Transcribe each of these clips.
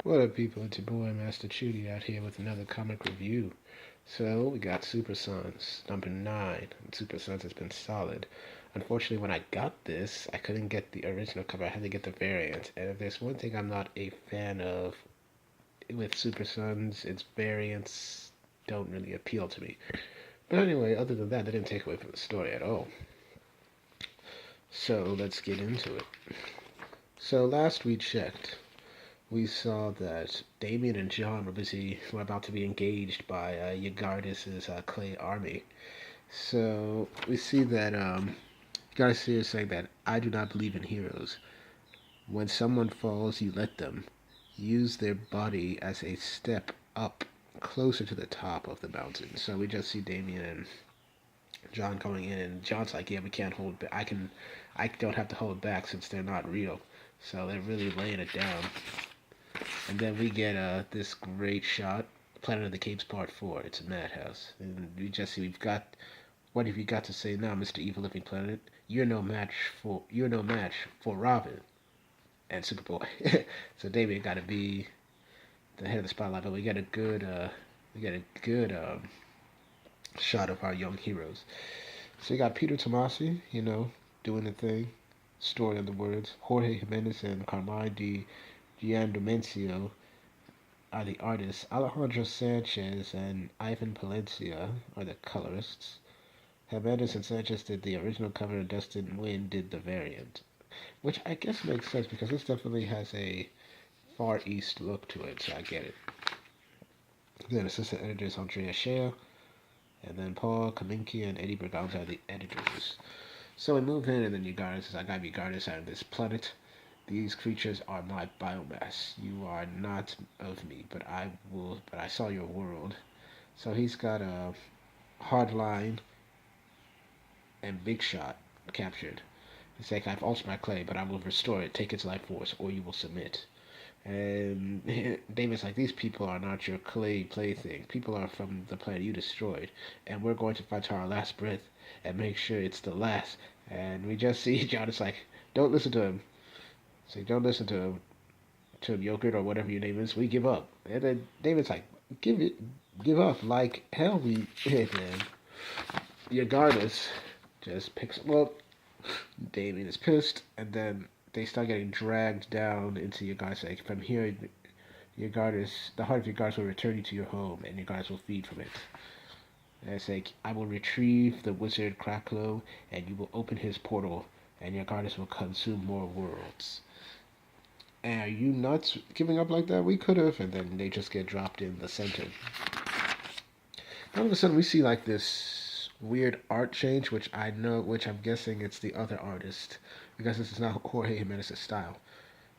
What up, people? It's your boy Master Chudy out here with another comic review. So, we got Super Sons, number 9. And Super Sons has been solid. Unfortunately, when I got this, I couldn't get the original cover. I had to get the variant. And if there's one thing I'm not a fan of with Super Sons, its variants don't really appeal to me. But anyway, other than that, they didn't take away from the story at all. So, let's get into it. So, last we checked, we saw that Damien and John were about to be engaged by Yagardis' Clay army. So we see that Garcia is saying that I do not believe in heroes. When someone falls, you let them. Use their body as a step up closer to the top of the mountain. So we just see Damien and John going in, and John's like, "Yeah, we can't hold back. I don't have to hold back since they're not real." So they're really laying it down. And then we get this great shot, Planet of the Capes Part 4. It's a madhouse. And we just see what have you got to say now, Mr. Evil Living Planet? You're no match for Robin and Superboy. So David got to be the head of the spotlight, but we get a good shot of our young heroes. So we got Peter Tomasi, doing the thing. Story of the words. Jorge Jimenez and Carmine Di Giandomencio are the artists. Alejandro Sanchez and Ivan Palencia are the colorists. Jimenez and Sanchez did the original cover, and Dustin Nguyen did the variant. Which I guess makes sense because this definitely has a Far East look to it, so I get it. Then assistant editors Andrea Shea, and then Paul Kaminski and Eddie Berganza are the editors. So we move in, and then Yagardis says, I got Yagardis out of this planet. These creatures are my biomass. You are not of me, but I saw your world. So he's got a Hardline and Big Shot captured. It's like, I've altered my clay, but I will restore it. Take its life force, or you will submit. And David's like, these people are not your clay plaything. People are from the planet you destroyed, and we're going to fight to our last breath and make sure it's the last. And we just see John is like, don't listen to him. It's like, don't listen to him, Yogurt or whatever your name is. We give up. And then David's like, give up. Like hell, we did. And Yagardis just picks him up. Damien is pissed, and then they start getting dragged down into Yagardis. Like, from here, Yagardis, the heart of Yagardis will return you to your home, and Yagardis will feed from it. And it's like, I will retrieve the wizard Kraklo, and you will open his portal, and Yagardis will consume more worlds. And are you nuts giving up like that? We could have, and then they just get dropped in the center. All of a sudden, we see like this weird art change, which I'm guessing it's the other artist, because this is not Jorge Jimenez's style.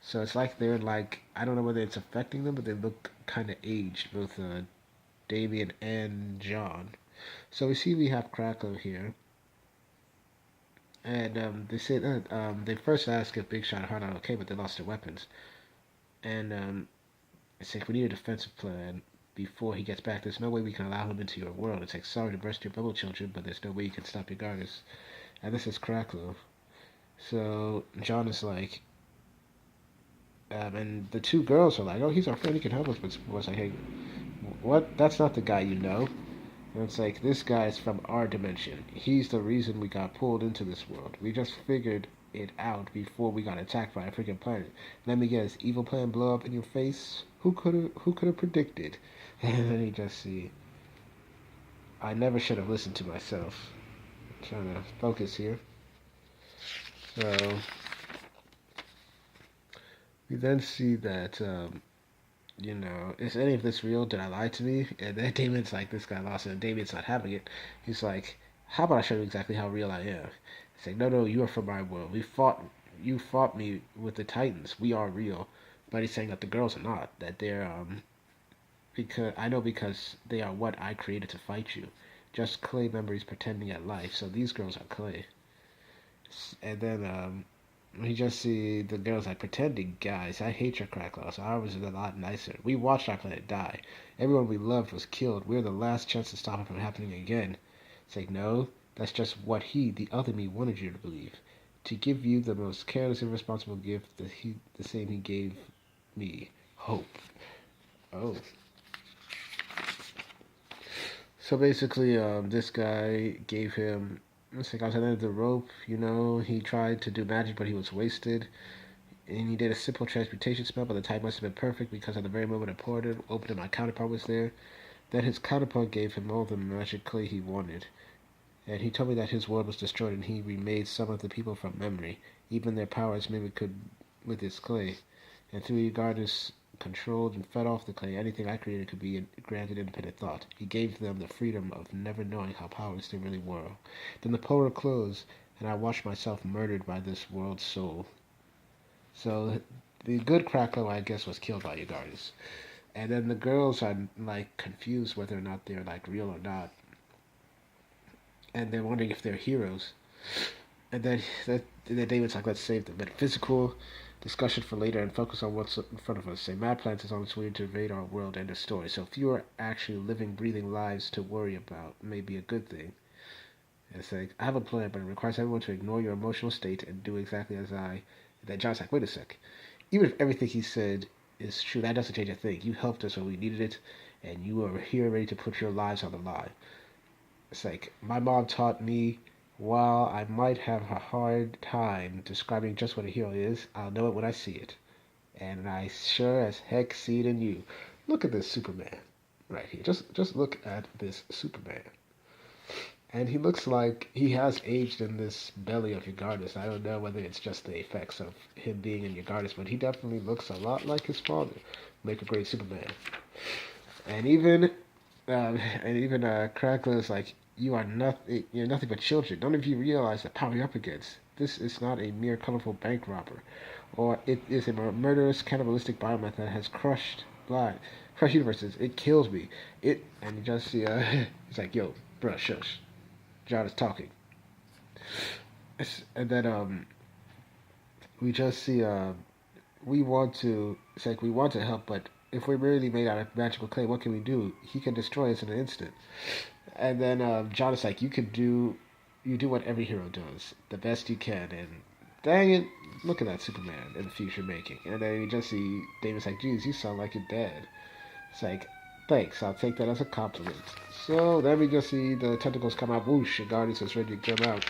So it's like they're like, I don't know whether it's affecting them, but they look kind of aged, both Damien and John. So we have Crackle here, and they said they first asked if Big Shot and Hard are okay, but they lost their weapons, and it's like, we need a defensive plan before he gets back. There's no way we can allow him into your world. It's like, sorry to burst your bubble, children, but there's no way you can stop your Gargus. And this is Cracklo. So John is like, and the two girls are like, oh, he's our friend, he can help us. But was like, hey, what? That's not the guy you know. And it's like, this guy's from our dimension. He's the reason we got pulled into this world. We just figured it out before we got attacked by a freaking planet. Let me guess, evil plan blow up in your face? Who could have predicted? And then you just see, I never should have listened to myself. I'm trying to focus here. So we then see that is any of this real? Did I lie to me? And then Damon's like, this guy lost it, and Damon's not having it. He's like, how about I show you exactly how real I am? He's like, no, you are from my world. You fought me with the Titans. We are real. But he's saying that the girls are not. That they're because they are what I created to fight you. Just clay memories pretending at life. So these girls are clay. And then we just see the girls like, pretending, guys. I hate your crack laws. Ours is a lot nicer. We watched our planet die. Everyone we loved was killed. We're the last chance to stop it from happening again. It's like, no, that's just what the other me, wanted you to believe. To give you the most careless, irresponsible gift, the same he gave me. hope. Oh. So basically, this guy gave him. It's like I was at the end of the rope. He tried to do magic, but he was wasted. And he did a simple transmutation spell, but the time must have been perfect because at the very moment I poured it, opened it, my counterpart was there. Then his counterpart gave him all the magic clay he wanted. And he told me that his world was destroyed and he remade some of the people from memory. Even their powers mimicked with his clay. And through Ygardus controlled and fed off the clay, anything I created could be granted independent thought. He gave them the freedom of never knowing how powerless they really were. Then the portal closed, and I watched myself murdered by this world's soul. So the good Cracklow, I guess, was killed by Ygardus. And then the girls are like confused whether or not they're like real or not. And they're wondering if they're heroes. And then David's like, let's save the metaphysical discussion for later and focus on what's in front of us. Say, Mad Plants is on its way to invade our world, end of story. So fewer actually living, breathing lives to worry about may be a good thing. And it's like, I have a plan, but it requires everyone to ignore your emotional state and do exactly as I. And then John's like, wait a sec. Even if everything he said is true, that doesn't change a thing. You helped us when we needed it, and you are here ready to put your lives on the line. It's like, my mom taught me while I might have a hard time describing just what a hero is, I'll know it when I see it. And I sure as heck see it in you. Look at this Superman right here. Just look at this Superman. And he looks like he has aged in this belly of Ygardus. I don't know whether it's just the effects of him being in Ygardus, but he definitely looks a lot like his father. Make a great Superman. And even Crackler is like, you're nothing but children. None of you realize the power you're up against. This is not a mere colorful bank robber, or it is a murderous, cannibalistic biomass that has crushed universes. It kills me. And you just see, he's like, yo, bruh, shush. John is talking. And then we just see it's like we want to help, but if we're really made out of magical clay, what can we do? He can destroy us in an instant. And then John is like, you do what every hero does, the best you can, and dang it, look at that Superman in the future making. And then you just see David's like, geez, you sound like your dad. It's like, thanks, I'll take that as a compliment. So then we just see the tentacles come out, whoosh, and Guardians is ready to come out.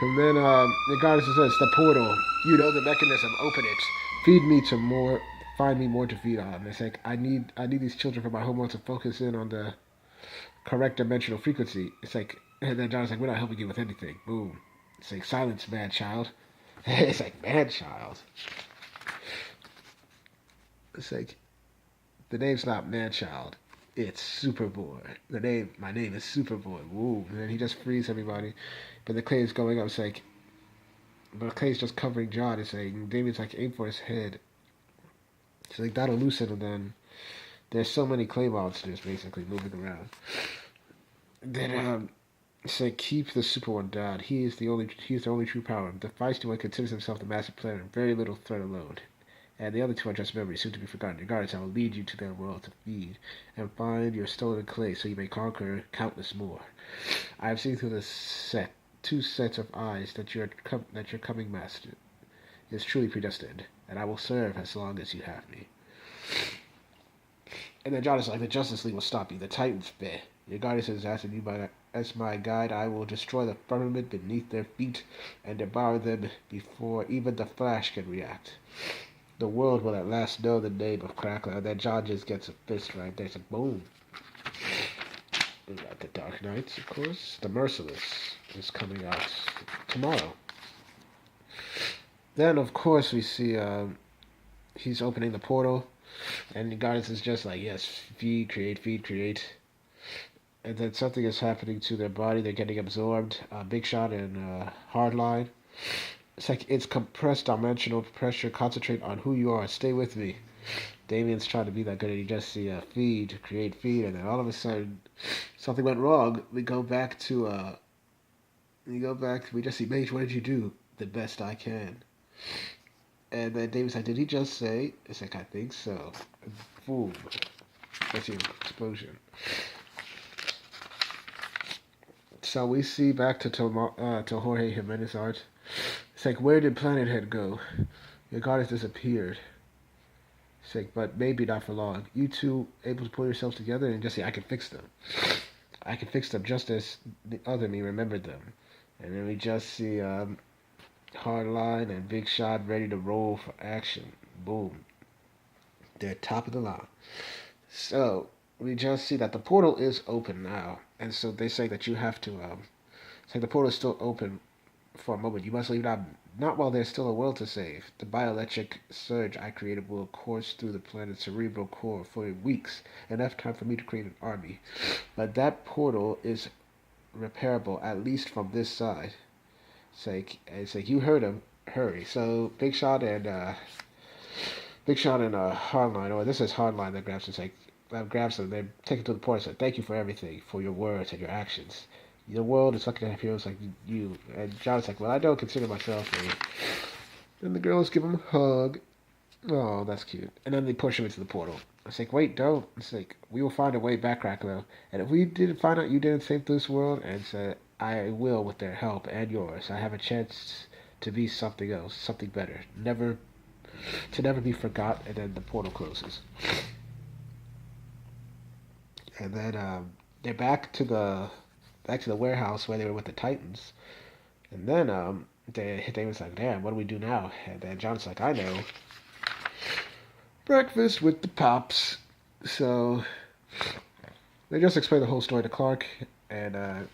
And then the Guardians says, the portal, you know the mechanism, open it. Feed me to more, find me more to feed on. It's like, I need these children from my homeworld to focus in on the correct dimensional frequency. It's like, and then John's like, we're not helping you with anything. Boom. It's like, silence, man child. It's like, man child. It's like, the name's not man child. It's Superboy. My name is Superboy. Woo. And then he just frees everybody. But the clay is going up. It's like, but the clay is just covering John. It's like, David's like, aim for his head. It's like, that'll loosen, and then there's so many clay monsters basically moving around. Then it's like, keep the super one down. He's the only true power. The feisty one considers himself the master player and very little threat alone. And the other two are just memories, soon to be forgotten. Regardless, I will lead you to their world to feed and find your stolen clay, so you may conquer countless more. I have seen through the two sets of eyes that your coming master is truly predestined, and I will serve as long as you have me. And then John is like, the Justice League will stop you. The Titans, bleh. Your guardian says, asking you as my guide, I will destroy the firmament beneath their feet and devour them before even the Flash can react. The world will at last know the name of Crackler. And then John just gets a fist right there. It's like, boom. We got the Dark Knights, of course. The Merciless is coming out tomorrow. Then, of course, we see he's opening the portal. And the Guardians is just like, yes, feed, create. And then something is happening to their body. They're getting absorbed. Big Shot and Hardline. It's like, it's compressed dimensional pressure. Concentrate on who you are. Stay with me. Damian's trying to be that good, and you just see feed, create, feed, and then all of a sudden, something went wrong. We just see, Mage, what did you do? The best I can. And then David's like, did he just say? It's like, I think so. Boom. Let's see, explosion. So we see back to Jorge Jimenez art. It's like, where did Planet Head go? Your goddess disappeared. It's like, but maybe not for long. You two able to pull yourselves together and just say, I can fix them. I can fix them just as the other me remembered them. And then we just see Hardline and Big Shot ready to roll for action. Boom. They're top of the line. So we just see that the portal is open now. And so they say that you have to it's like the portal is still open for a moment. You must leave now, not while there's still a world to save. The bioelectric surge I created will course through the planet's cerebral core for weeks, enough time for me to create an army. But that portal is repairable, at least from this side. It's like you heard him. Hurry. So Big Shot and Hardline, or this is Hardline that grabs grabs them. They take it to the portal and say, "Thank you for everything, for your words and your actions. The world is lucky to have heroes like you." And John's like, "Well, I don't consider myself a." And the girls give him a hug. Oh, that's cute. And then they push him into the portal. It's like, wait, don't. It's like, we will find a way back, Cracklow. And if we didn't find out you didn't save this world, and said, I will with their help and yours. I have a chance to be something else, something better. Never be forgot. And then the portal closes. And then they're back to the warehouse where they were with the Titans. And then they was like, damn, what do we do now? And then John's like, I know. Breakfast with the Pops. So they just explain the whole story to Clark, and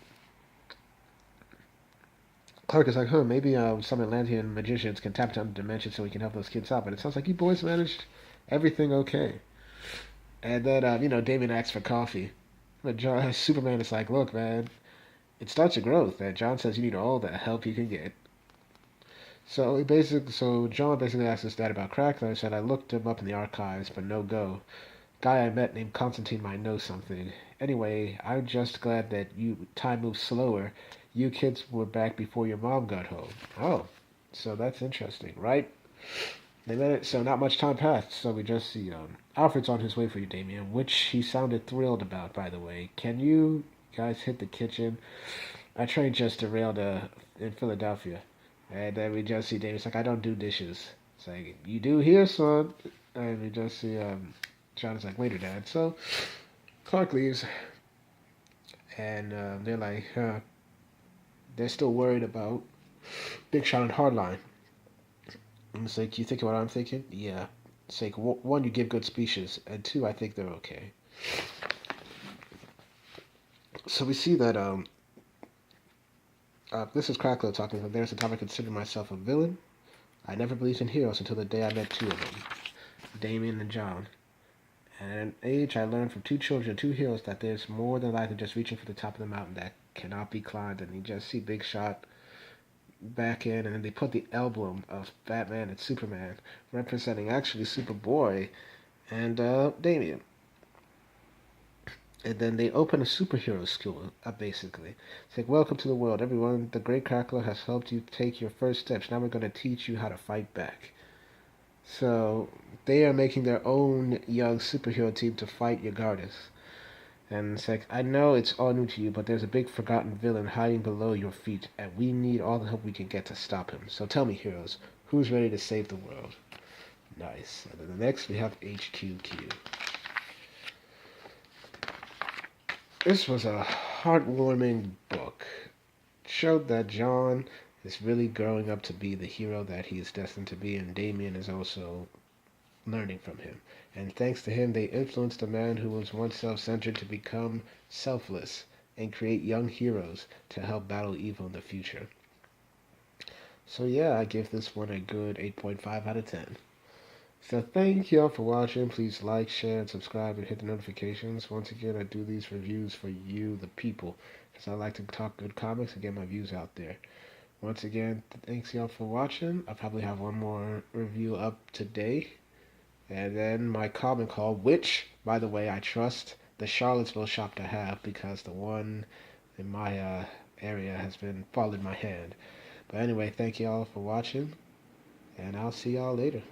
Clark is like, huh, maybe some Atlantean magicians can tap into other dimensions so we can help those kids out. But it sounds like you boys managed everything okay. And then, Damien asks for coffee. But Superman is like, look, man, it starts your growth. And John says you need all the help you can get. So John basically asked his dad about Crackler. Said I looked him up in the archives, but no go. Guy I met named Constantine might know something. Anyway, I'm just glad that time moves slower. You kids were back before your mom got home. Oh, so that's interesting, right? They let it. So not much time passed. So we just see Alfred's on his way for you, Damien, which he sounded thrilled about, by the way. Can you guys hit the kitchen? I trained just derailed in Philadelphia. And then we just see David's like, I don't do dishes. It's like, you do here, son. And we just see John is like, later, Dad. So Clark leaves, and they're like, they're still worried about Big Shot and Hardline. And it's like, you thinking what I'm thinking? Yeah. It's like, one, you give good speeches, and two, I think they're okay. So we see that this is Cracklow talking. There's a time I considered myself a villain. I never believed in heroes until the day I met two of them, Damien and John. And at an age, I learned from two children, two heroes, that there's more than life than just reaching for the top of the mountain that cannot be climbed. And you just see Big Shot back in, and then they put the emblem of Batman and Superman, representing actually Superboy and Damien. And then they open a superhero school, basically. It's like, welcome to the world, everyone. The Great Crackler has helped you take your first steps. Now we're going to teach you how to fight back. So they are making their own young superhero team to fight Yagardis. And it's like, I know it's all new to you, but there's a big forgotten villain hiding below your feet, and we need all the help we can get to stop him. So tell me, heroes, who's ready to save the world? Nice. And then the next, we have HQQ. This was a heartwarming book. It showed that John is really growing up to be the hero that he is destined to be, and Damien is also learning from him. And thanks to him, they influenced a man who was once self-centered to become selfless and create young heroes to help battle evil in the future. So yeah, I give this one a good 8.5 out of 10. So thank y'all for watching. Please like, share, and subscribe, and hit the notifications. Once again, I do these reviews for you, the people, because I like to talk good comics and get my views out there. Once again, thanks y'all for watching. I'll probably have one more review up today. And then my comic haul, which, by the way, I trust the Charlottesville shop to have, because the one in my area has been falling my hand. But anyway, thank y'all for watching, and I'll see y'all later.